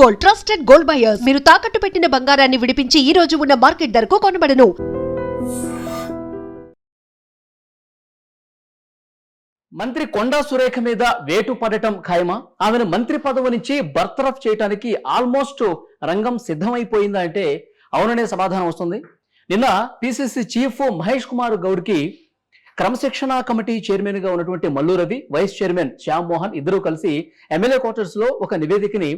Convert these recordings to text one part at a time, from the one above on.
Gold, trusted gold buyers. మీరు తాకట్టు పెట్టిన బంగారాన్ని విడిపించి ఈ రోజు ఉన్న మార్కెట్ ధరకు కొనబడను. మంత్రి కొండా సురేఖ మీద వేటు పడటం ఖాయమా? ఆమెను మంత్రి పదవి నుంచి బర్తరఫ్ చేయడానికి ఆల్మోస్ట్ రంగం సిద్ధమైపోయిందా అంటే అవుననే సమాధానం వస్తుంది. నిన్న పిసిసి చీఫ్ మహేష్ కుమార్ గౌడ్కి క్రమశిక్షణ కమిటీ చైర్మన్ గా ఉన్నటువంటి మల్లు రవి, వైస్ చైర్మన్ శ్యామ్ మోహన్ ఇద్దరూ కలిసి ఎమ్మెల్యే క్వార్టర్స్ లో ఒక నివేదికని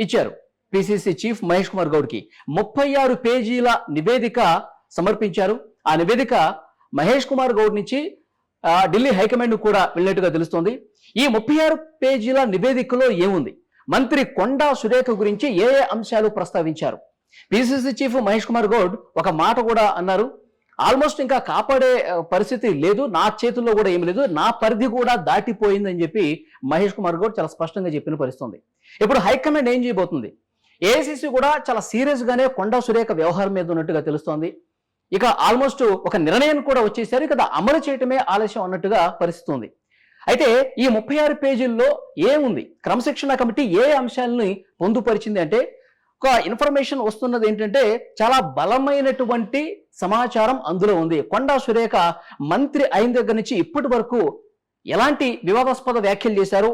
ఇచ్చారు. పిసిసి చీఫ్ మహేష్ కుమార్ గౌడ్కి 36 పేజీల నివేదిక సమర్పించారు. ఆ నివేదిక మహేష్ కుమార్ గౌడ్ నుంచి ఢిల్లీ హైకమాండ్ కూడా వెళ్ళినట్టుగా తెలుస్తోంది. ఈ 36 పేజీల నివేదికలో ఏముంది, మంత్రి కొండా సురేఖ గురించి ఏ అంశాలు ప్రస్తావించారు? పిసిసి చీఫ్ మహేష్ కుమార్ గౌడ్ ఒక మాట కూడా అన్నారు, ఆల్మోస్ట్ ఇంకా కాపాడే పరిస్థితి లేదు, నా చేతుల్లో కూడా ఏమి లేదు, నా పరిధి కూడా దాటిపోయిందని చెప్పి మహేష్ కుమార్ గౌడ్ చాలా స్పష్టంగా చెప్పిన పరిస్థితుంది. ఇప్పుడు హైకమాండ్ ఏం చేయబోతుంది? ఏఐసిసి కూడా చాలా సీరియస్ గానే కొండా సురేఖ వ్యవహారం మీద ఉన్నట్టుగా తెలుస్తోంది. ఇక ఆల్మోస్ట్ ఒక నిర్ణయం కూడా వచ్చేసారు, ఇక అమలు చేయటమే ఆలస్యం అన్నట్టుగా పరిస్థితి ఉంది. అయితే ఈ 36 పేజీల్లో ఏముంది, క్రమశిక్షణ కమిటీ ఏ అంశాలని పొందుపరిచింది అంటే ఒక ఇన్ఫర్మేషన్ వస్తున్నది ఏంటంటే చాలా బలమైనటువంటి సమాచారం అందులో ఉంది. కొండా సురేఖ మంత్రి అయిన దగ్గర నుంచి ఇప్పటి వరకు ఎలాంటి వివాదాస్పద వ్యాఖ్యలు చేశారు,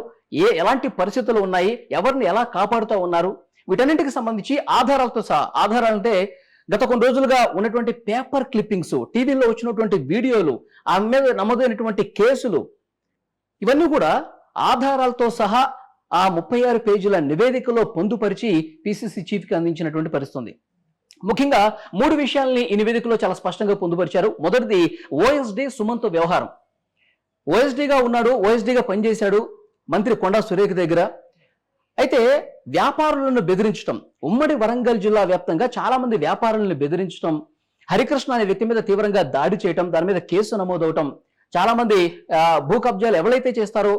ఎలాంటి పరిస్థితులు ఉన్నాయి, ఎవరిని ఎలా కాపాడుతూ ఉన్నారు, వీటన్నింటికి సంబంధించి ఆధారాలతో సహా, ఆధారాలంటే గత కొన్ని రోజులుగా ఉన్నటువంటి పేపర్ క్లిప్పింగ్స్, టీవీలో వచ్చినటువంటి వీడియోలు, ఆమె మీద నమోదైనటువంటి కేసులు, ఇవన్నీ కూడా ఆధారాలతో సహా ఆ 36 పేజీల నివేదికలో పొందుపరిచి పిసిసి చీఫ్కి అందించినటువంటి పరిస్థితుంది. ముఖ్యంగా 3 విషయాల్ని ఈ నివేదికలో చాలా స్పష్టంగా పొందుపరిచారు. మొదటిది ఓఎస్డి సుమంత్ వ్యవహారం. ఓఎస్డిగా ఉన్నాడు, ఓఎస్డిగా పనిచేశాడు మంత్రి కొండా సురేఖ దగ్గర. అయితే వ్యాపారులను బెదిరించడం, ఉమ్మడి వరంగల్ జిల్లా వ్యాప్తంగా చాలా మంది వ్యాపారులను బెదిరించడం, హరికృష్ణ అనే వ్యక్తి మీద తీవ్రంగా దాడి చేయటం, దాని మీద కేసు నమోదవటం, చాలా మంది భూ కబ్జాలు ఎవరైతే చేస్తారో,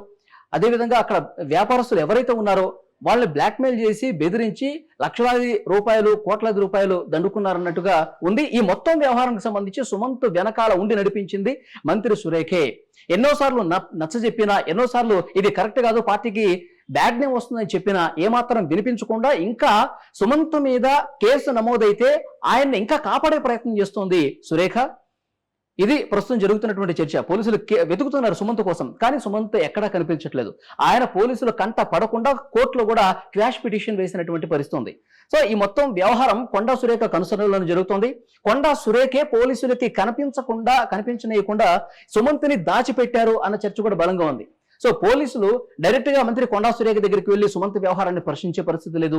అదేవిధంగా అక్కడ వ్యాపారస్తులు ఎవరైతే ఉన్నారో వాళ్ళని బ్లాక్మెయిల్ చేసి బెదిరించి లక్షలాది రూపాయలు, కోట్లాది రూపాయలు దండుకున్నారన్నట్టుగా ఉంది. ఈ మొత్తం వ్యవహారానికి సంబంధించి సుమంత్ వెనకాల ఉండి నడిపించింది మంత్రి సురేఖే. ఎన్నోసార్లు నచ్చజెప్పినా, ఎన్నోసార్లు ఇది కరెక్ట్ కాదు, పార్టీకి బ్యాడ్ నేమ్ వస్తుందని చెప్పినా ఏమాత్రం వినిపించకుండా ఇంకా సుమంత్ మీద కేసు నమోదైతే ఆయన్ని ఇంకా కాపాడే ప్రయత్నం చేస్తోంది సురేఖ. ఇది ప్రస్తుతం జరుగుతున్నటువంటి చర్చ. పోలీసులు వెతుకుతున్నారు సుమంత్ కోసం, కానీ సుమంత్ ఎక్కడా కనిపించట్లేదు. ఆయన పోలీసులు కంట పడకుండా కోర్టులో కూడా క్వాష్ పిటిషన్ వేసినటువంటి పరిస్థితి ఉంది. సో ఈ మొత్తం వ్యవహారం కొండా సురేఖ కనుసరణలో జరుగుతోంది. కొండా సురేఖే పోలీసులకి కనిపించనీయకుండా సుమంత్ని దాచిపెట్టారు అన్న చర్చ కూడా బలంగా ఉంది. సో పోలీసులు డైరెక్ట్ గా మంత్రి కొండా సురేఖ దగ్గరికి వెళ్లి సుమంత్ వ్యవహారాన్ని ప్రశ్నించే పరిస్థితి లేదు.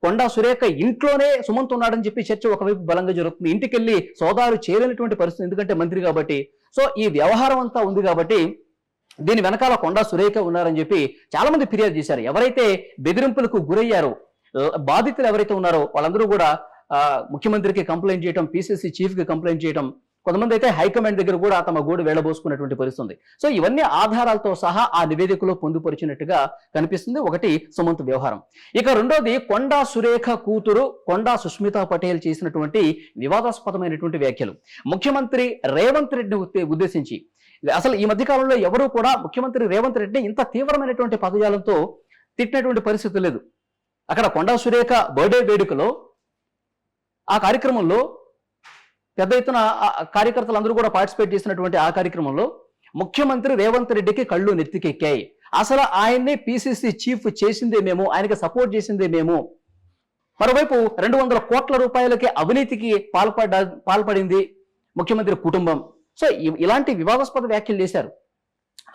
కొండా సురేఖ ఇంట్లోనే సుమంత్ ఉన్నాడని చెప్పి చర్చ ఒకవైపు బలంగా జరుగుతుంది. ఇంటికి వెళ్ళి సోదాలు చేయలేనటువంటి పరిస్థితి, ఎందుకంటే మంత్రి కాబట్టి. సో ఈ వ్యవహారం అంతా ఉంది కాబట్టి దీని వెనకాల కొండా సురేఖ ఉన్నారని చెప్పి చాలా మంది ఫిర్యాదు చేశారు. ఎవరైతే బెదిరింపులకు గురయ్యారో, బాధితులు ఎవరైతే ఉన్నారో వాళ్ళందరూ కూడా ముఖ్యమంత్రికి కంప్లైంట్ చేయడం, పిసిసి చీఫ్ కి కంప్లైంట్ చేయడం, కొంతమంది అయితే హైకమాండ్ దగ్గర కూడా తమ గోడు వేళబోసుకున్నటువంటి పరిస్థితి. సో ఇవన్నీ ఆధారాలతో సహా ఆ నివేదికలో పొందుపరిచినట్టుగా కనిపిస్తుంది. ఒకటి సుమంత్ వ్యవహారం. ఇక రెండోది కొండా సురేఖ కూతురు కొండా సుష్మితా పటేల్ చేసినటువంటి వివాదాస్పదమైనటువంటి వ్యాఖ్యలు. ముఖ్యమంత్రి రేవంత్ రెడ్డిని ఉద్దేశించి, అసలు ఈ మధ్యకాలంలో ఎవరూ కూడా ముఖ్యమంత్రి రేవంత్ రెడ్డిని ఇంత తీవ్రమైనటువంటి పదజాలంతో తిట్టినటువంటి పరిస్థితి లేదు. అక్కడ కొండా సురేఖ బర్త్డే వేడుకలో ఆ కార్యక్రమంలో పెద్ద ఎత్తున కార్యకర్తలందరూ కూడా పార్టిసిపేట్ చేసినటువంటి ఆ కార్యక్రమంలో ముఖ్యమంత్రి రేవంత్ రెడ్డికి కళ్ళు నెత్తికెక్కాయి. అసలు ఆయన్ని పిసిసి చీఫ్ చేసిందే మేము, ఆయనకి సపోర్ట్ చేసిందే మేము. మరోవైపు 200 కోట్ల రూపాయలకి అవినీతికి పాల్పడింది ముఖ్యమంత్రి కుటుంబం. సో ఇలాంటి వివాదాస్పద వ్యాఖ్యలు చేశారు.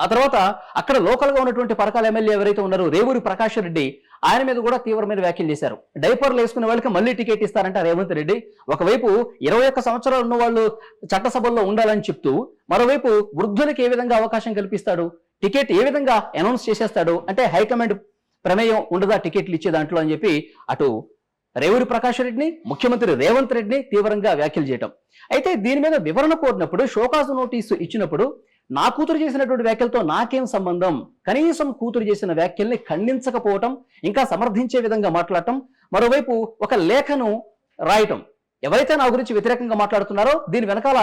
ఆ తర్వాత అక్కడ లోకల్ గా ఉన్నటువంటి పరకాల ఎమ్మెల్యే ఎవరైతే ఉన్నారో రేవూరి ప్రకాష్ రెడ్డి, ఆయన మీద కూడా తీవ్రమైన వ్యాఖ్యలు చేశారు. డైపర్లు వేసుకునే వాళ్ళకి మళ్ళీ టికెట్ ఇస్తారంట రేవంత్ రెడ్డి. ఒకవైపు 21 సంవత్సరాలు ఉన్న వాళ్ళు చట్టసభల్లో ఉండాలని చెప్తూ, మరోవైపు వృద్ధులకు ఏ విధంగా అవకాశం కల్పిస్తాడు, టికెట్ ఏ విధంగా అనౌన్స్ చేసేస్తాడు, అంటే హైకమాండ్ ప్రమేయం ఉండదా టికెట్లు ఇచ్చే దాంట్లో అని చెప్పి అటు రేవూరి ప్రకాష్ రెడ్డిని, ముఖ్యమంత్రి రేవంత్ రెడ్డిని తీవ్రంగా వ్యాఖ్యలు చేయటం. అయితే దీని మీద వివరణ కోరినప్పుడు, షోకాజ్ నోటీసు ఇచ్చినప్పుడు నా కూతురు చేసినటువంటి వ్యాఖ్యలతో నాకేం సంబంధం, కనీసం కూతురు చేసిన వ్యాఖ్యల్ని ఖండించకపోవటం, ఇంకా సమర్థించే విధంగా మాట్లాడటం, మరోవైపు ఒక లేఖను రాయటం, ఎవరైతే నా గురించి వ్యతిరేకంగా మాట్లాడుతున్నారో దీని వెనకాల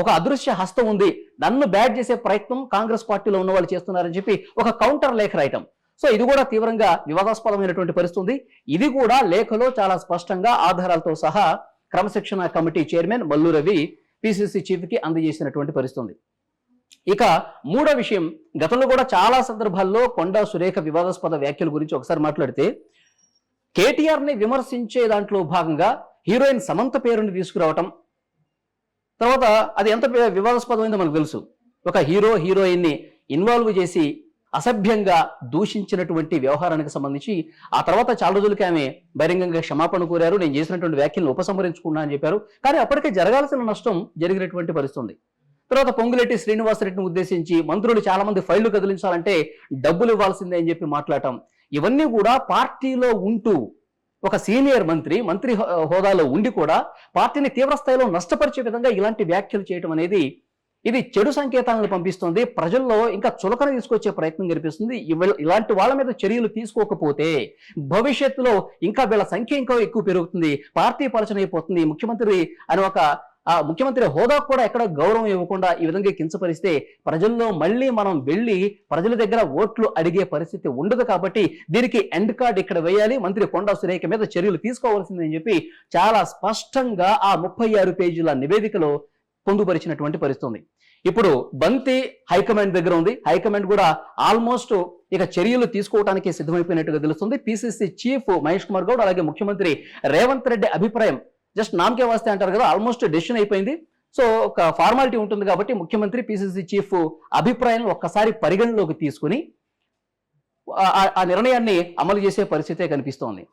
ఒక అదృశ్య హస్తం ఉంది, నన్ను బ్యాడ్ చేసే ప్రయత్నం కాంగ్రెస్ పార్టీలో ఉన్న వాళ్ళు చేస్తున్నారని చెప్పి ఒక కౌంటర్ లేఖ రాయటం. సో ఇది కూడా తీవ్రంగా వివాదాస్పదమైనటువంటి పరిస్థితి. ఇది కూడా లేఖలో చాలా స్పష్టంగా ఆధారాలతో సహా క్రమశిక్షణ committee chairman Mallu Ravi PCC chief కి అందజేసినటువంటి పరిస్థితి. ఇక మూడో విషయం, గతంలో కూడా చాలా సందర్భాల్లో కొండా సురేఖ వివాదాస్పద వ్యాఖ్యల గురించి ఒకసారి మాట్లాడితే కేటీఆర్ ని విమర్శించే దాంట్లో భాగంగా హీరోయిన్ సమంత పేరుని తీసుకురావటం, తర్వాత అది ఎంత వివాదాస్పదమైందో మనకు తెలుసు. ఒక హీరోయిన్ ని ఇన్వాల్వ్ చేసి అసభ్యంగా దూషించినటువంటి వ్యవహారానికి సంబంధించి ఆ తర్వాత చాలా రోజులకి ఆమె బహిరంగంగా క్షమాపణ కోరారు. నేను చేసినటువంటి వ్యాఖ్యలను ఉపసంహరించుకున్నా అని చెప్పారు. కానీ అప్పటికే జరగాల్సిన నష్టం జరిగినటువంటి పరిస్థితి. తర్వాత పొంగులేటి శ్రీనివాసరెడ్డిని ఉద్దేశించి మంత్రులు చాలా మంది ఫైళ్లు కదిలించాలంటే డబ్బులు ఇవ్వాల్సిందే అని చెప్పి మాట్లాడటం, ఇవన్నీ కూడా పార్టీలో ఉంటూ ఒక సీనియర్ మంత్రి హోదాలో ఉండి కూడా పార్టీని తీవ్రస్థాయిలో నష్టపరిచే విధంగా ఇలాంటి వ్యాఖ్యలు చేయడం అనేది ఇది చెడు సంకేతాలను పంపిస్తుంది. ప్రజల్లో ఇంకా చులకన తీసుకొచ్చే ప్రయత్నం కనిపిస్తుంది. ఇలాంటి వాళ్ళ మీద చర్యలు తీసుకోకపోతే భవిష్యత్తులో ఇంకా వీళ్ళ సంఖ్య ఇంకా ఎక్కువ పెరుగుతుంది, పార్టీ పలచనైపోతుంది. ముఖ్యమంత్రి హోదా కూడా ఎక్కడ గౌరవం ఇవ్వకుండా ఈ విధంగా కించపరిస్తే ప్రజల్లో మళ్ళీ మనం వెళ్ళి ప్రజల దగ్గర ఓట్లు అడిగే పరిస్థితి ఉండదు. కాబట్టి దీనికి ఎండ్ కార్డ్ ఇక్కడ వేయాలి, మంత్రి కొండా సురేఖ మీద చర్యలు తీసుకోవాల్సిందని చెప్పి చాలా స్పష్టంగా ఆ 36 పేజీల నివేదికలో పొందుపరిచినటువంటి పరిస్థితి. ఇప్పుడు బంతి హైకమాండ్ దగ్గర ఉంది. హైకమాండ్ కూడా ఆల్మోస్ట్ ఇక చర్యలు తీసుకోవడానికి సిద్ధమైపోయినట్టుగా తెలుస్తుంది. పిసిసి చీఫ్ మహేష్ కుమార్ గౌడ్ అలాగే ముఖ్యమంత్రి రేవంత్ రెడ్డి అభిప్రాయం జస్ట్ నామకే వాస్తే అంటారు కదా, ఆల్మోస్ట్ డెసిషన్ అయిపోయింది. సో ఒక ఫార్మాలిటీ ఉంటుంది కాబట్టి ముఖ్యమంత్రి పిసిసి చీఫ్ అభిప్రాయాన్ని ఒక్కసారి పరిగణలోకి తీసుకుని ఆ నిర్ణయాన్ని అమలు చేసే పరిస్థితే కనిపిస్తోంది.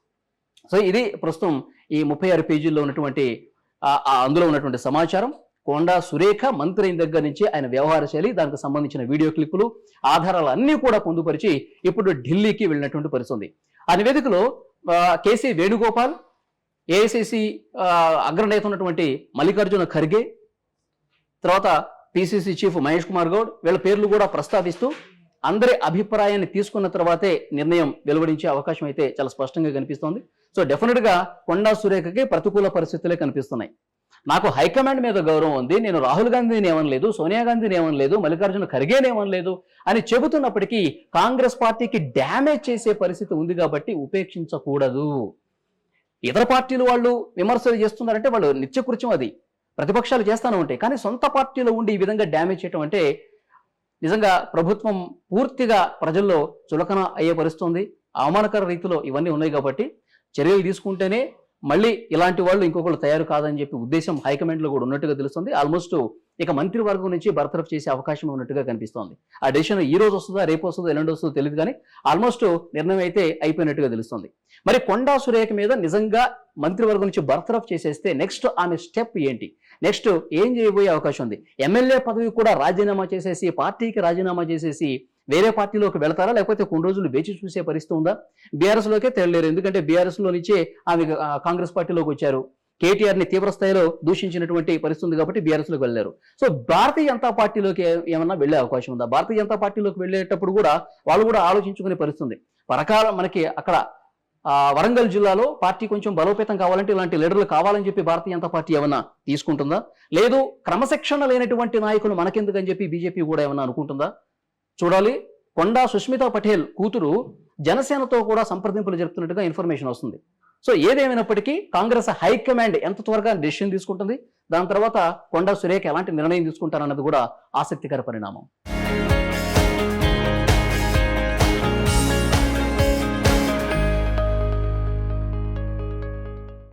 సో ఇది ప్రస్తుతం ఈ 36 పేజీల్లో ఉన్నటువంటి అందులో ఉన్నటువంటి సమాచారం. కొండా సురేఖ మంత్రి అయిన దగ్గర నుంచి ఆయన వ్యవహార శైలి, దానికి సంబంధించిన వీడియో క్లిప్పులు, ఆధారాలు అన్నీ కూడా పొందుపరిచి ఇప్పుడు ఢిల్లీకి వెళ్ళినటువంటి పరిస్థితి. ఆ నివేదికలో కేసీ వేణుగోపాల్, ఏఐసిసి అగ్రనేత ఉన్నటువంటి మల్లికార్జున ఖర్గే, తర్వాత పిసిసి చీఫ్ మహేష్ కుమార్ గౌడ్, వీళ్ళ పేర్లు కూడా ప్రస్తావిస్తూ అందరి అభిప్రాయాన్ని తీసుకున్న తర్వాతే నిర్ణయం వెలువడించే అవకాశం అయితే చాలా స్పష్టంగా కనిపిస్తోంది. సో డెఫినెట్ గా కొండా సురేఖకి ప్రతికూల పరిస్థితులే కనిపిస్తున్నాయి. నాకు హైకమాండ్ మీద గౌరవం ఉంది, నేను రాహుల్ గాంధీని ఏమనలేదు, సోనియా గాంధీని ఏమనలేదు, మల్లికార్జున ఖర్గేని ఏమనలేదు అని చెబుతున్నప్పటికీ కాంగ్రెస్ పార్టీకి డ్యామేజ్ చేసే పరిస్థితి ఉంది కాబట్టి ఉపేక్షించకూడదు. ఇతర పార్టీలు వాళ్ళు విమర్శలు చేస్తున్నారంటే వాళ్ళు నిత్యకృత్యం, అది ప్రతిపక్షాలు చేస్తానే ఉంటాయి. కానీ సొంత పార్టీలో ఉండి ఈ విధంగా డ్యామేజ్ చేయడం అంటే నిజంగా ప్రభుత్వం పూర్తిగా ప్రజల్లో చులకన అయ్యే పరిస్థితుంది. అవమానకర రీతిలో ఇవన్నీ ఉన్నాయి కాబట్టి చర్యలు తీసుకుంటేనే మళ్ళీ ఇలాంటి వాళ్ళు ఇంకొకళ్ళు తయారు కాదని చెప్పి ఉద్దేశం హైకమాండ్ లో కూడా ఉన్నట్టుగా తెలుస్తుంది. ఆల్మోస్ట్ ఇక మంత్రివర్గం నుంచి బర్తరఫ్ చేసే అవకాశం ఉన్నట్టుగా కనిపిస్తోంది. ఆ డెసిషన్ ఈ రోజు వస్తుందా, రేపు వస్తుందో, ఎల్లుండి వస్తుందో తెలియదు, కానీ ఆల్మోస్ట్ నిర్ణయం అయితే అయిపోయినట్టుగా తెలుస్తుంది. మరి కొండా సురేఖ మీద నిజంగా మంత్రివర్గం నుంచి బర్తరఫ్ చేసేస్తే నెక్స్ట్ ఆమె స్టెప్ ఏంటి, నెక్స్ట్ ఏం చేయబోయే అవకాశం ఉంది? ఎమ్మెల్యే పదవి కూడా రాజీనామా చేసేసి, పార్టీకి రాజీనామా చేసేసి వేరే పార్టీలోకి వెళతారా, లేకపోతే కొన్ని రోజులు వేచి చూసే పరిస్థితి ఉందా? బీఆర్ఎస్ లోకే తెలియలేరు, ఎందుకంటే బీఆర్ఎస్ లో నుంచే ఆమె కాంగ్రెస్ పార్టీలోకి వచ్చారు. కేటీఆర్ ని తీవ్ర స్థాయిలో దూషించినటువంటి పరిస్థితి కాబట్టి బీఆర్ఎస్ లోకి వెళ్ళారు. సో భారతీయ జనతా పార్టీలోకి ఏమన్నా వెళ్లే అవకాశం ఉందా? భారతీయ జనతా పార్టీలోకి వెళ్ళేటప్పుడు కూడా వాళ్ళు కూడా ఆలోచించుకునే పరిస్థితి. పరకాల మనకి అక్కడ వరంగల్ జిల్లాలో పార్టీ కొంచెం బలోపేతం కావాలంటే ఇలాంటి లీడర్లు కావాలని చెప్పి భారతీయ జనతా పార్టీ ఏమన్నా తీసుకుంటుందా? లేదు క్రమశిక్షణ లేనటువంటి నాయకులు మనకెందుకని చెప్పి బీజేపీ కూడా ఏమన్నా అనుకుంటుందా? చూడాలి. కొండా సుష్మితా పటేల్ కూతురు జనసేనతో కూడా సంప్రదింపులు జరుపుతున్నట్టుగా ఇన్ఫర్మేషన్ వస్తుంది. సో ఏదేమైనప్పటికీ కాంగ్రెస్ హైకమాండ్ ఎంత త్వరగా డెసిషన్ తీసుకుంటుంది, దాని తర్వాత కొండా సురేఖ ఎలాంటి నిర్ణయం తీసుకుంటారన్నది కూడా ఆసక్తికర పరిణామం.